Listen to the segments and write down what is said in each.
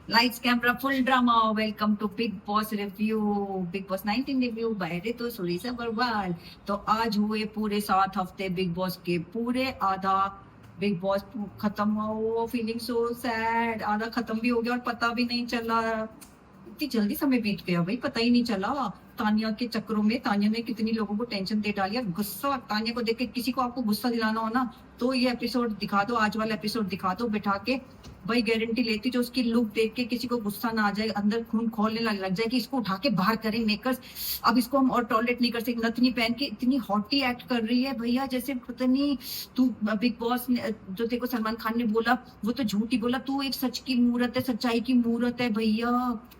Lights, camera, full drama. Welcome to Big Boss Review. Big Boss 19 Review by Ritu Surisa Barwal. तो आज हुए पूरे 7 हफ्ते big boss के पूरे आधा बिग बॉस खत्म हुआ वो फीलिंग सो सैड आधा खत्म भी हो गया और पता भी नहीं चला इतनी जल्दी समय बीत गया भाई पता ही नहीं चला तानिया के चक्रों में तानिया ने कितनी लोगों को टेंशन दे डाली गुस्सा तानिया को देख के किसी को आपको गुस्सा दिलाना हो ना तो ये एपिसोड दिखा दो आज वाला एपिसोड दिखा दो बिठा के भाई गारंटी लेती जो उसकी लुक देख के किसी को गुस्सा ना आ जाए अंदर खून खोलने लग जाए कि इसको उठा के बाहर करें मेकर्स अब इसको हम और टॉयलेट नहीं कर सकते नथनी पहन के इतनी हॉटी एक्ट कर रही है भैया जैसे पता नहीं तू बिग बॉस ने जो तेरे को सलमान खान ने बोला वो तो झूठी बोला तू एक सच की मूरत है सच्चाई की मूरत है भैया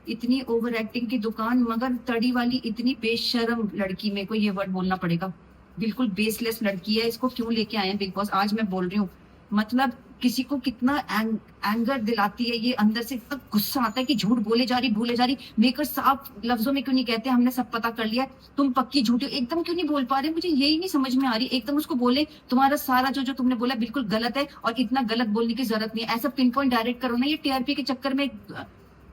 इतनी ओवर एक्टिंग की दुकान मगर तड़ी वाली इतनी बेशरम लड़की मेरे को ये वर्ड बोलना पड़ेगा बिल्कुल बेसलेस लड़की है इसको क्यों लेके आए हैं बिग बॉस आज मैं बोल रही हूँ मतलब किसी को कितना एंगर दिलाती है ये अंदर से इतना गुस्सा आता है कि झूठ बोले जा रही मेकर साफ लफ्जों में क्यों नहीं कहते हमने सब पता कर लिया तुम पक्की झूठी हो एकदम क्यों नहीं बोल पा रहे मुझे यही नहीं समझ में आ रही एकदम उसको बोले तुम्हारा सारा जो तुमने बोला बिल्कुल गलत है और इतना गलत बोलने की जरूरत नहीं है ऐसा पिन पॉइंट डायरेक्ट करो ना ये टीआरपी के चक्कर में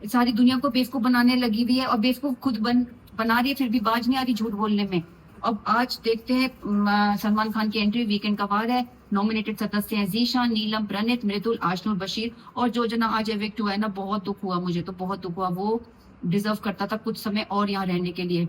सारी दुनिया को बेवकूफ बनाने लगी हुई है और बेवकूफ खुद बना रही है फिर भी बाज नहीं आ रही झूठ बोलने में अब आज देखते हैं सलमान खान की एंट्री वीकेंड का वार है नॉमिनेटेड सदस्य हैं जीशान नीलम प्रणित मृदुल आशनूर बशीर और जो जना आज एविक्ट हुआ है ना बहुत दुख हुआ मुझे तो बहुत दुख हुआ वो डिजर्व करता था कुछ समय और यहाँ रहने के लिए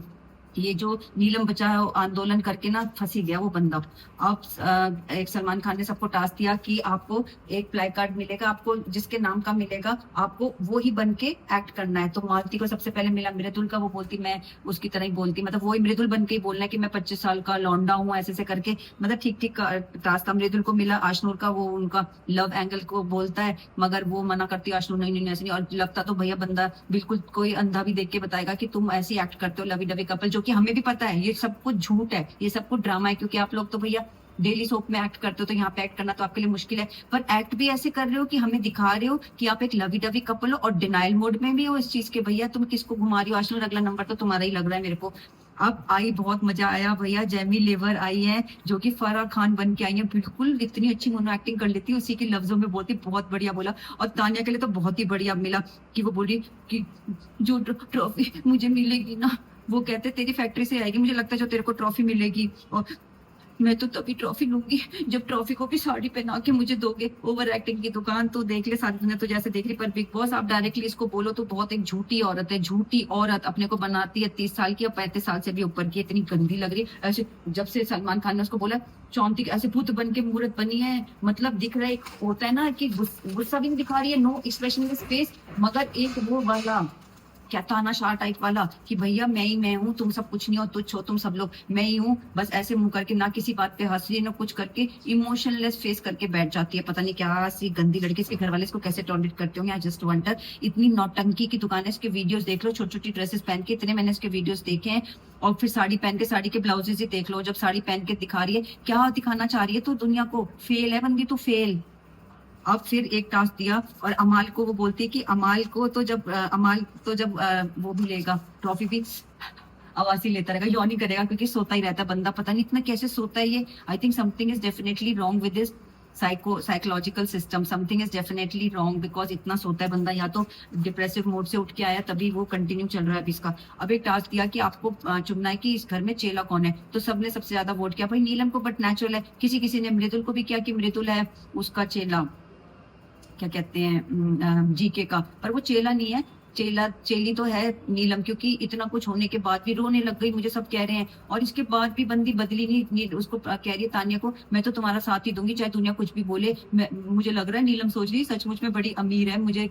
ये जो नीलम बचाओ आंदोलन करके ना फंसी गया वो बंदा अब एक सलमान खान ने सबको टास्क दिया कि आपको एक प्ले कार्ड मिलेगा आपको जिसके नाम का मिलेगा आपको वो ही बन के एक्ट करना है तो मालती को सबसे पहले मिला मृदुल का वो बोलती मैं उसकी तरह ही बोलती मतलब वही मृदुल बन के ही बोलना है कि मैं 25 साल का लौंडा हूँ ऐसे करके मतलब ठीक ठीक टास्क था मृदुल को मिला आशनूर का वो उनका लव एंगल को बोलता है मगर वो मना करती है आशनूर नहीं ऐसे नहीं और लगता तो भैया बंदा बिल्कुल कोई अंधा भी देख के बताएगा कि तुम ऐसे एक्ट करते हो लवी डवी कपल जो कि हमें भी पता है ये सब कुछ झूठ है ये सब कुछ ड्रामा है क्योंकि आप लोग तो भैया डेली सोप में एक्ट करते हो तो यहाँ पे एक्ट करना तो आपके लिए मुश्किल है पर एक्ट भी ऐसे कर रहे हो कि हमें दिखा रहे हो कि आप एक लवी डवी कपल हो और डिनाइल मोड में भी हो इस चीज के भैया तुम किसको घुमा रही हो आशनूर अगला नंबर तो तुम्हारा ही लग रहा है मेरे को अब आई बहुत मजा आया भैया जैमी लेवर आई है जो कि फराह खान बन के आई है बिल्कुल इतनी अच्छी मोनो एक्टिंग कर लेती है उसी के लफ्जों में बोलती बहुत बढ़िया बोला और तानिया के लिए तो बहुत ही बढ़िया मिला कि वो बोली कि जो ट्रॉफी मुझे मिलेगी ना वो कहते तेरी फैक्ट्री से आएगी मुझे लगता है जो तेरे को ट्रॉफी मिलेगी और मैं तो तभी ट्रॉफी लूंगी जब ट्रॉफी को भी साड़ी पहना के मुझे दोगे ओवर एक्टिंग की दुकान तो देख ले सारी दुनिया तो जैसे देख रही पर बिग बॉस आप डायरेक्टली इसको बोलो तो बहुत एक झूठी औरत है झूठी औरत अपने को बनाती है 30 साल की और 35 साल से भी ऊपर की इतनी गंदी लग रही ऐसे जब से सलमान खान ने उसको बोला चौंती ऐसे भूत बन के मूर्त बनी है मतलब दिख रहा है होता है ना कि गुस्सा भी नहीं दिखा रही है नो एक्सप्रेशन इन स्पेस मगर एक वो वाला क्या तानाशाह टाइप वाला कि भैया मैं ही मैं हूँ तुम सब कुछ नहीं हो तुच्छ हो तुम सब लोग मैं ही हूँ बस ऐसे मुंह करके ना किसी बात पे हंस रही है ना कुछ करके इमोशनलेस फेस करके बैठ जाती है पता नहीं क्या सी गंदी लड़की इसके घर वाले इसको कैसे टॉलरेट करते होंगे आई जस्ट वंडर इतनी नौटंकी की दुकान है इसके वीडियोस देख लो छोटी छोटी ड्रेसेस पहन के इतने मैंने इसके वीडियोस देखे हैं और फिर साड़ी पहन के साड़ी के ब्लाउजेज ही देख लो जब साड़ी पहन के दिखा रही है क्या दिखाना चाह रही है तू दुनिया को फेल है बंदी तू फेल अब फिर एक टास्क दिया और अमाल को वो बोलती है कि अमाल तो जब वो भी लेगा ट्रॉफी भी आवाज ही लेता रहेगा यौन ही करेगा क्योंकि सोता ही रहता है बंदा पता नहीं इतना कैसे सोता है ये I think something is definitely wrong with this psychological system something is definitely wrong because इतना सोता है बंदा या तो डिप्रेसिव मोड से उठ के आया तभी वो कंटिन्यू चल रहा है अभी इसका अब एक टास्क दिया कि आपको चुनना है कि इस घर में चेला कौन है तो सबने सबसे ज्यादा वोट किया भाई नीलम को बट नेचुरल है किसी ने मृदुल को भी किया कि मृदुल है उसका चेला क्या कहते हैं जीके का पर वो चेला नहीं है चेली तो है नीलम क्योंकि इतना कुछ होने के बाद भी रोने लग गई मुझे सब कह रहे हैं और इसके बाद भी बंदी बदली नहीं उसको कह रही है तानिया को मैं तो तुम्हारा साथ ही दूंगी चाहे दुनिया कुछ भी बोले मुझे लग रहा है नीलम सोच रही सचमुच में बड़ी अमीर है मुझे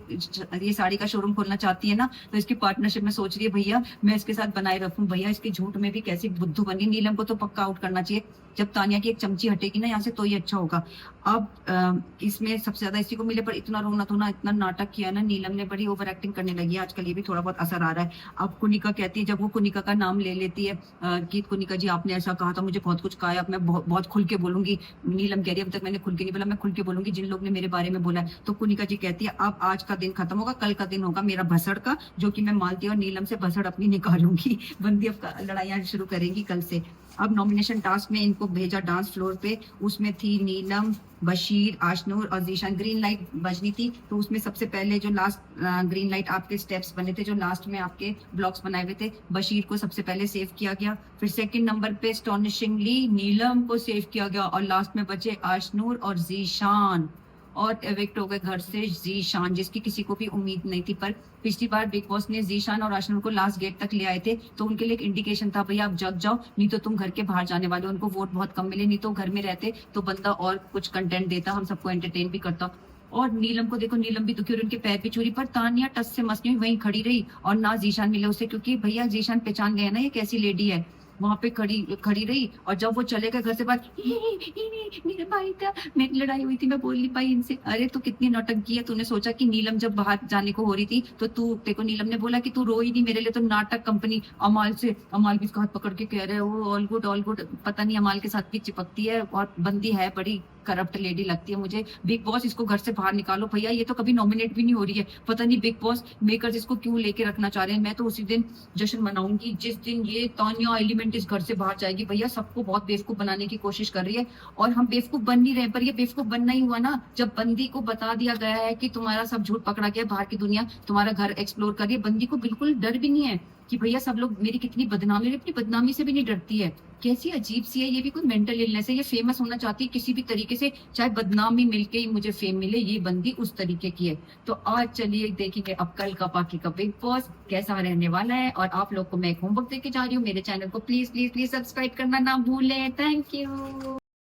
ये साड़ी का शोरूम खोलना चाहती है ना तो इसकी पार्टनरशिप में सोच रही है भैया मैं इसके साथ बनाए रखूं भैया इसके झूठ में भी कैसी बुद्धू बनी नीलम को तो पक्का आउट करना चाहिए जब तानिया की एक चमची हटेगी ना यहाँ से तो ही अच्छा होगा अब इसमें सबसे ज्यादा इसी को मिले पर इतना रोना धोना इतना नाटक किया ना नीलम ने बड़ी ओवर एक्टिंग करने लगी है आजकल ये भी थोड़ा बहुत असर आ रहा है अब कुनिका कहती है जब वो कुनिका का नाम ले लेती है कि कुनिका जी आपने ऐसा कहा था मुझे बहुत कुछ कहा है अब मैं बहुत खुल के बोलूंगी नीलम कह रही है अब तक मैंने खुल के नहीं बोला मैं खुल के बोलूंगी जिन लोग ने मेरे बारे में बोला है तो कुनिका जी कहती है अब आज का दिन खत्म होगा कल का दिन होगा मेरा भसड़ का जो कि मैं मालती और नीलम से भसड़ अपनी निकालूंगी बंदी अब लड़ाइयां शुरू करेंगी कल से अब नॉमिनेशन टास्क में इनको भेजा डांस फ्लोर पे, उसमें थी नीलम, बशीर, आशनूर और जीशान। ग्रीन लाइट बजनी थी, तो उसमें सबसे पहले जो लास्ट ग्रीन लाइट आपके स्टेप्स बने थे, जो लास्ट में आपके ब्लॉक्स बनाए हुए थे, बशीर को सबसे पहले सेव किया गया। फिर सेकंड नंबर पे स्टॉनिशिंगली नीलम को सेव किया गया, और लास्ट में बचे आशनूर और जीशान, और एविक्ट हो गए घर से जीशान, जिसकी किसी को भी उम्मीद नहीं थी। पर पिछली बार बिग बॉस ने जीशान और आशनूर को लास्ट गेट तक ले आए थे, तो उनके लिए एक इंडिकेशन था, भैया आप जग जाओ, नहीं तो तुम घर के बाहर जाने वाले हो। उनको वोट बहुत कम मिले, नहीं तो घर में रहते तो बंदा और कुछ कंटेंट देता, हम सबको एंटरटेन भी करता। और नीलम को देखो, नीलम भी दुखी हो रही, उनके पैर भी चूरी, पर तानिया टस से मस नहीं हुई, वहीं खड़ी रही, और ना जीशान मिले उसे, क्योंकि भैया जीशान पहचान गया ना ये कैसी लेडी है, वहां पे खड़ी खड़ी रही। और जब वो चले गए घर से बाहर, मेरे भाई का मेरी लड़ाई हुई थी, मैं बोल नहीं पाई इनसे। अरे तू कितनी नौटंकी है, तूने सोचा कि नीलम जब बाहर जाने को हो रही थी तो तू, देखो नीलम ने बोला कि तू रोई नहीं मेरे लिए, तो नाटक कंपनी अमाल से, अमाल भी इसका हाथ पकड़ के कह रहे हो ऑल गुड ऑल गुड, पता नहीं अमाल के साथ भी चिपकती है, और बंदी है बड़ी करप्ट लेडी लगती है मुझे। बिग बॉस इसको घर से बाहर निकालो भैया, ये तो कभी नॉमिनेट भी नहीं हो रही है, पता नहीं बिग बॉस मेकर्स इसको क्यों लेके रखना चाह रहे हैं। मैं तो उसी दिन जश्न मनाऊंगी जिस दिन ये तानिया एलिमेंट इस घर से बाहर जाएगी। भैया सबको बहुत बेवकूफ बनाने की कोशिश कर रही है, और हम बेवकूफ बन नहीं रहे, पर ये बेवकूफ बनना ही हुआ ना जब बंदी को बता दिया गया है कि तुम्हारा सब झूठ पकड़ा गया, बाहर की दुनिया तुम्हारा घर एक्सप्लोर कर रही है। बंदी को बिल्कुल डर भी नहीं है कि भैया सब लोग मेरी कितनी बदनामी, अपनी बदनामी से भी नहीं डरती है। कैसी अजीब सी है, ये भी कोई मेंटल इलनेस है, ये फेमस होना चाहती है किसी भी तरीके से, चाहे बदनामी मिलके ही मुझे फेम मिले, ये बंदी उस तरीके की है। तो आज चलिए देखेंगे अब कल का बाकी का बिग बॉस कैसा रहने वाला है। और आप लोग को मैं एक होमवर्क देके जा रही हूँ, मेरे चैनल को प्लीज प्लीज प्लीज सब्सक्राइब करना ना भूलें। Thank you.